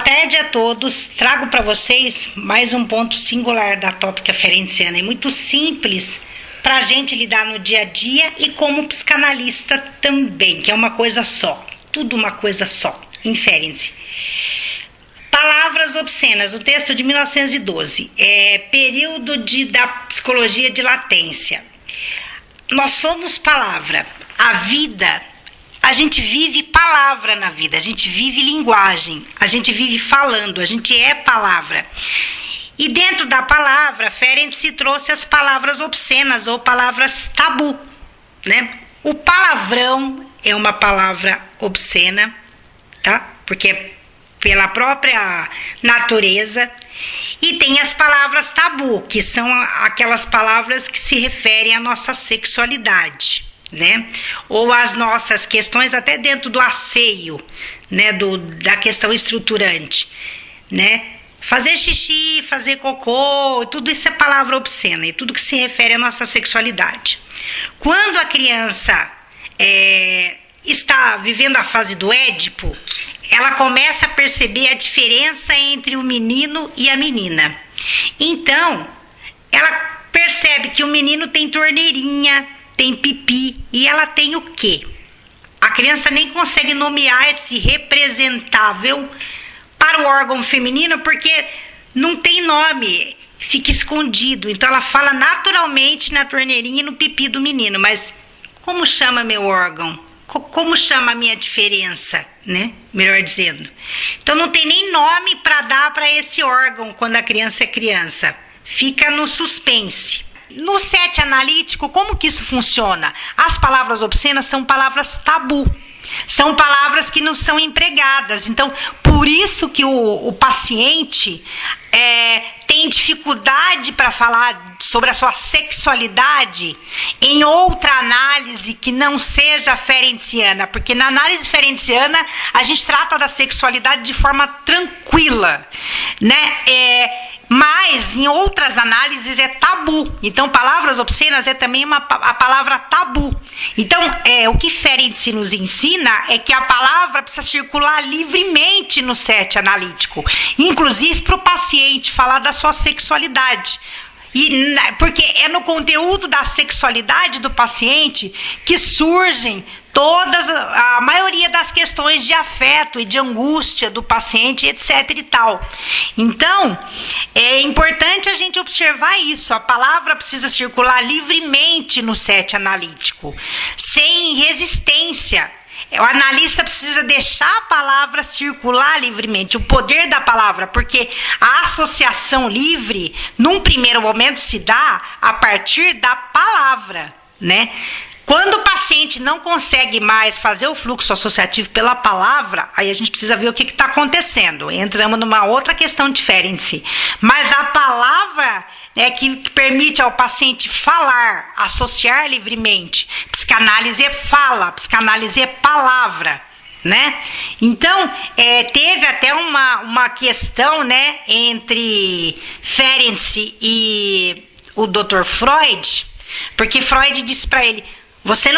Boa tarde a todos. Trago para vocês mais um ponto singular da tópica ferenciana e muito simples para a gente lidar no dia a dia e como psicanalista também, que é uma coisa só, tudo uma coisa só, inferem-se. Palavras obscenas, o texto de 1912, período da psicologia de latência. Nós somos palavra, a vida. A gente vive palavra na vida, a gente vive linguagem, a gente vive falando, a gente é palavra. E dentro da palavra, Ferenczi trouxe as palavras obscenas ou palavras tabu, né? O palavrão é uma palavra obscena, tá? Porque é pela própria natureza. E tem as palavras tabu, que são aquelas palavras que se referem à nossa sexualidade, né? Ou as nossas questões até dentro do asseio, né? Da questão estruturante, né? Fazer xixi, fazer cocô, tudo isso é palavra obscena e tudo que se refere à nossa sexualidade. Quando a criança está vivendo a fase do Édipo, ela começa a perceber a diferença entre o menino e a menina. Então, ela percebe que o menino tem torneirinha, tem pipi, e ela tem o quê? A criança nem consegue nomear esse representável para o órgão feminino porque não tem nome, fica escondido. Então ela fala naturalmente na torneirinha e no pipi do menino, mas como chama meu órgão? Como chama a minha diferença, né? Melhor dizendo. Então não tem nem nome para dar para esse órgão quando a criança é criança. Fica no suspense. No set analítico, como que isso funciona? As palavras obscenas são palavras tabu. São palavras que não são empregadas. Então, por isso que o paciente tem dificuldade para falar sobre a sua sexualidade em outra análise que não seja ferenciana. Porque na análise ferenciana, a gente trata da sexualidade de forma tranquila, né? Mas em outras análises é tabu. Então, palavras obscenas é também a palavra tabu. Então, o que Ferenczi nos ensina é que a palavra precisa circular livremente no set analítico, inclusive para o paciente falar da sua sexualidade. Porque é no conteúdo da sexualidade do paciente que surgem a maioria das questões de afeto e de angústia do paciente, etc e tal. Então, é importante a gente observar isso. A palavra precisa circular livremente no set analítico, sem resistência. O analista precisa deixar a palavra circular livremente, o poder da palavra, porque a associação livre, num primeiro momento, se dá a partir da palavra, né? Quando o paciente não consegue mais fazer o fluxo associativo pela palavra, aí a gente precisa ver o que está acontecendo. Entramos numa outra questão diferente. Mas a palavra que permite ao paciente falar, associar livremente. Psicanálise é fala, psicanálise é palavra, né? Então, teve até uma questão, né, entre Ferenczi e o Dr. Freud, porque Freud disse para ele: você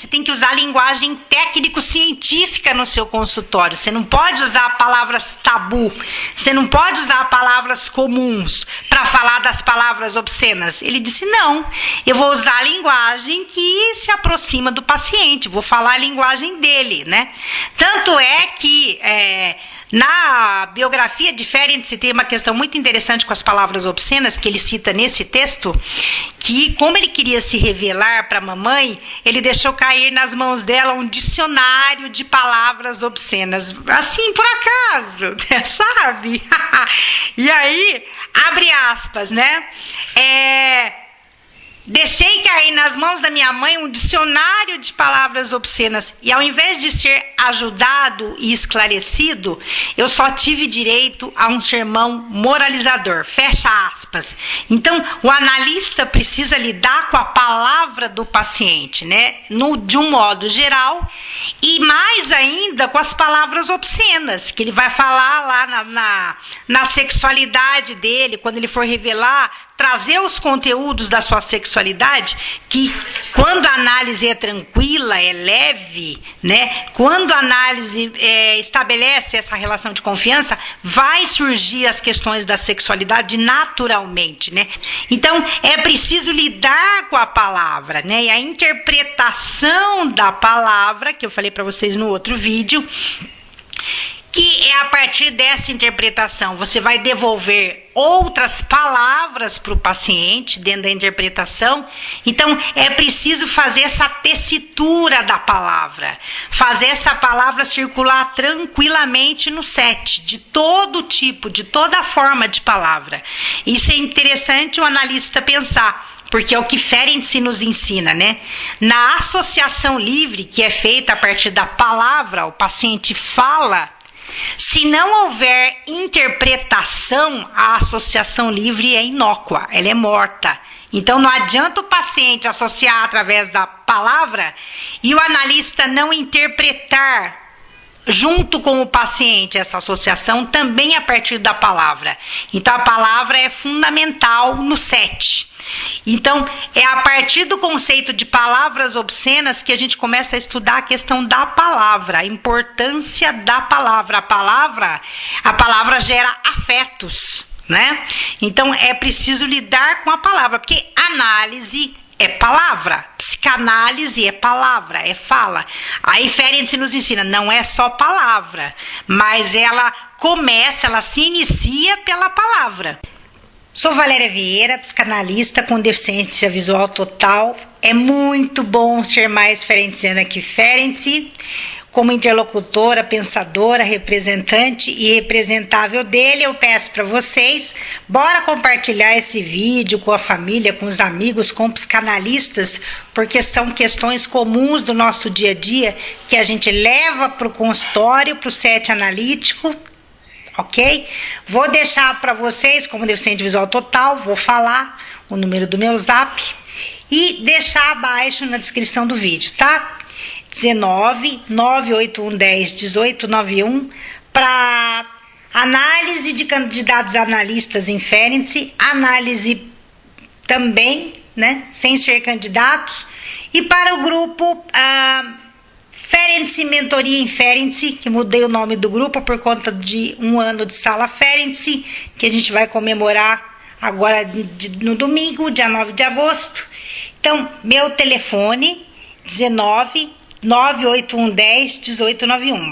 tem que usar linguagem técnico-científica no seu consultório. Você não pode usar palavras tabu. Você não pode usar palavras comuns para falar das palavras obscenas. Ele disse: não, eu vou usar a linguagem que se aproxima do paciente. Vou falar a linguagem dele, né? Tanto é que na biografia de Ferenczi tem uma questão muito interessante com as palavras obscenas que ele cita nesse texto, que como ele queria se revelar para a mamãe, ele deixou cair nas mãos dela um dicionário de palavras obscenas, assim por acaso, né? Sabe? E aí, abre aspas, né? Deixei cair nas mãos da minha mãe um dicionário de palavras obscenas e ao invés de ser ajudado e esclarecido, eu só tive direito a um sermão moralizador. Fecha aspas. Então, o analista precisa lidar com a palavra do paciente, né? De um modo geral, e mais ainda com as palavras obscenas, que ele vai falar lá na sexualidade dele, quando ele for revelar trazer os conteúdos da sua sexualidade, que quando a análise é tranquila, é leve, né? Quando a análise estabelece essa relação de confiança, vai surgir as questões da sexualidade naturalmente, né? Então, é preciso lidar com a palavra, né? E a interpretação da palavra, que eu falei para vocês no outro vídeo, que é a partir dessa interpretação, você vai devolver outras palavras para o paciente dentro da interpretação. Então, é preciso fazer essa tessitura da palavra, fazer essa palavra circular tranquilamente no set, de todo tipo, de toda forma de palavra. Isso é interessante o analista pensar, porque é o que Ferenczi nos ensina, né? Na associação livre, que é feita a partir da palavra, o paciente fala. Se não houver interpretação, a associação livre é inócua, ela é morta. Então, não adianta o paciente associar através da palavra e o analista não interpretar junto com o paciente essa associação também a partir da palavra. Então, a palavra é fundamental no set. Então, é a partir do conceito de palavras obscenas que a gente começa a estudar a questão da palavra, a importância da palavra. A palavra gera afetos, né? Então, é preciso lidar com a palavra, porque análise é palavra, psicanálise é palavra, é fala. Aí Ferenczi nos ensina, não é só palavra, mas ela se inicia pela palavra. Sou Valéria Vieira, psicanalista com deficiência visual total. É muito bom ser mais ferenciana que Ferenczi, como interlocutora, pensadora, representante e representável dele. Eu peço para vocês, bora compartilhar esse vídeo com a família, com os amigos, com psicanalistas, porque são questões comuns do nosso dia a dia que a gente leva para o consultório, para o set analítico. Ok? Vou deixar para vocês, como deficiente visual total, vou falar o número do meu zap e deixar abaixo na descrição do vídeo, tá? 19 981 10 18 91 para análise de candidatos analistas em Ferenczi, análise também, né, sem ser candidatos, e para o grupo Ferenczi Mentoria em Ferenczi, que mudei o nome do grupo por conta de 1 ano de sala Ferenczi, que a gente vai comemorar agora no domingo, dia 9 de agosto. Então, meu telefone, 19 981 10 18 91.